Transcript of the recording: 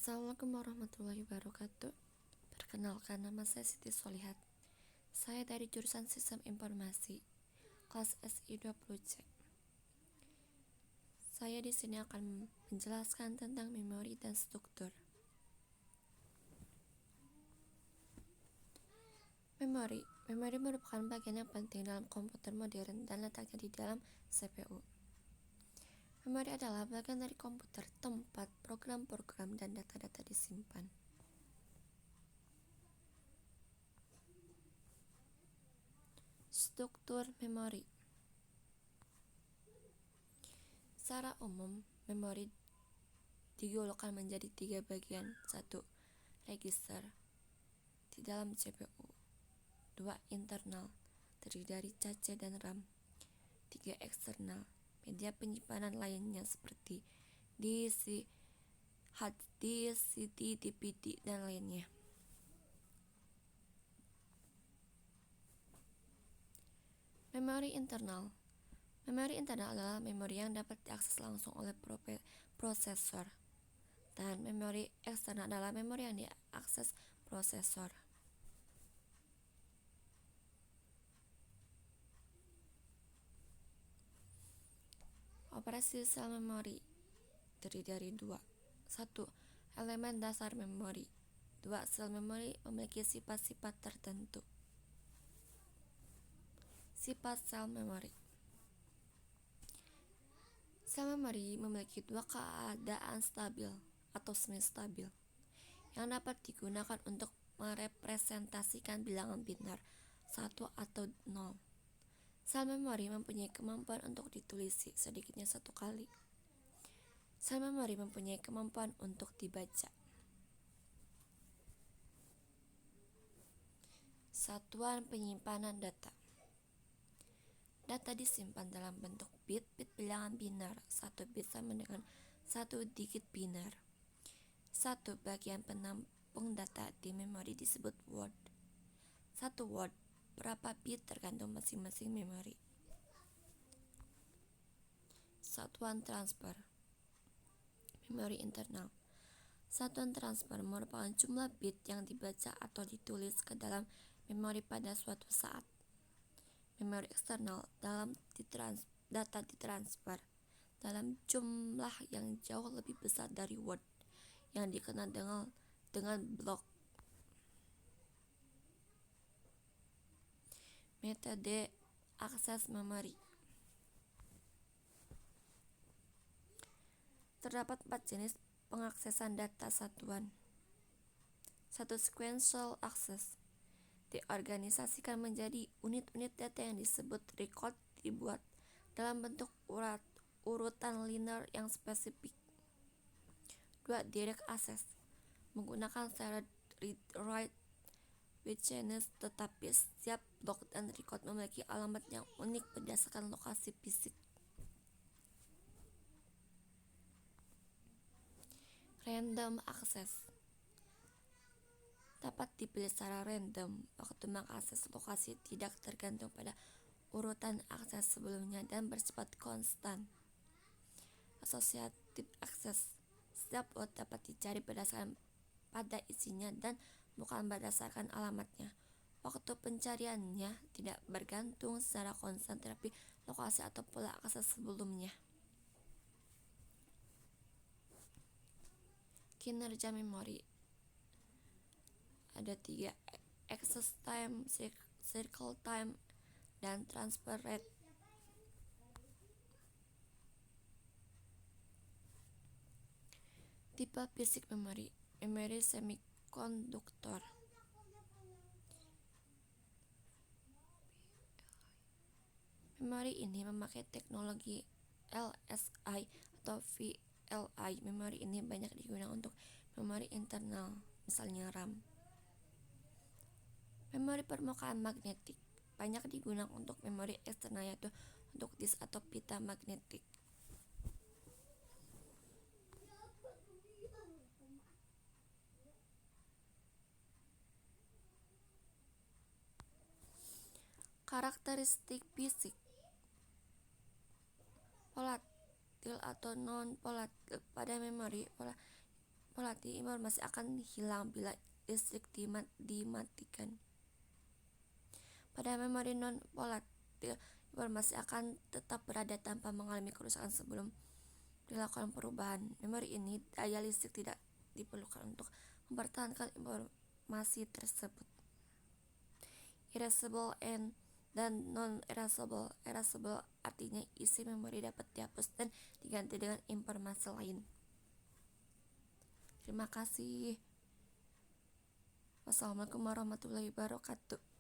Assalamualaikum warahmatullahi wabarakatuh. Perkenalkan, nama saya Siti Solihat. Saya dari jurusan Sistem Informasi, kelas SI 20C. Saya di sini akan menjelaskan tentang memori dan struktur. Memori merupakan bagian yang penting dalam komputer modern dan letaknya di dalam CPU. Memori adalah bagian dari komputer tempat program-program dan data-data disimpan. Struktur memori. Secara umum, memori digolongkan menjadi 3 bagian. 1. Register di dalam CPU. 2. Internal, terdiri dari cache dan RAM. 3. Eksternal, media penyimpanan lainnya seperti disk, hard disk, CD, DVD, dan lainnya. Memori internal. Memori internal adalah memori yang dapat diakses langsung oleh prosesor. Dan memori eksternal adalah memori yang diakses prosesor. Operasi sel memori terdiri dari 2. 1. Elemen dasar memori. 2. Sel memori memiliki sifat-sifat tertentu. Sifat sel memori. Sel memori memiliki 2 keadaan stabil atau semi-stabil yang dapat digunakan untuk merepresentasikan bilangan biner 1 atau 0. Sel memori mempunyai kemampuan untuk ditulis sedikitnya 1 kali. Sel memori mempunyai kemampuan untuk dibaca. Satuan penyimpanan data. Data disimpan dalam bentuk bit bilangan biner. 1 bit sama dengan 1 digit biner. 1 bagian penampung data di memori disebut word. 1 word berapa bit tergantung masing-masing memori. Satuan transfer. Memori internal. Satuan transfer merupakan jumlah bit yang dibaca atau ditulis ke dalam memori pada suatu saat. Memori eksternal dalam data ditransfer dalam jumlah yang jauh lebih besar dari word yang dikenal dengan blok. Metode akses memori. Terdapat 4 jenis pengaksesan data satuan. 1. Sequential access. Diorganisasikan menjadi unit-unit data yang disebut record, dibuat dalam bentuk urutan linear yang spesifik. 2. Direct access. Menggunakan syarat read-write with chains, tetapi setiap blok dan record memiliki alamat yang unik berdasarkan lokasi fisik. Random access. Dapat dipilih secara random. Waktu mengakses lokasi tidak tergantung pada urutan akses sebelumnya dan bersifat konstan. Associative access. Setiap word dapat dicari berdasarkan pada isinya dan bukan berdasarkan alamatnya. Waktu pencariannya tidak bergantung secara konstan tetapi lokasi atau pola akses sebelumnya. Kinerja memori ada 3: access time, cycle time, dan transfer rate. Tipe fisik memori. Memori semikonduktor. Memori ini memakai teknologi LSI atau VLI. Memori ini banyak digunakan untuk memori internal, misalnya RAM. Memori permukaan magnetik banyak digunakan untuk memori eksternal, yaitu untuk disk atau pita magnetik. Karakteristik fisik. Volatil atau non-volatil. Pada memori volatil, informasi akan hilang bila listrik dimatikan. Pada memori non-volatil, informasi akan tetap berada tanpa mengalami kerusakan sebelum dilakukan perubahan. Memori ini, daya listrik tidak diperlukan untuk mempertahankan informasi tersebut. Erasable dan non-erasable. Erasable artinya isi memori dapat dihapus dan diganti dengan informasi lain. Terima kasih. Wassalamualaikum warahmatullahi wabarakatuh.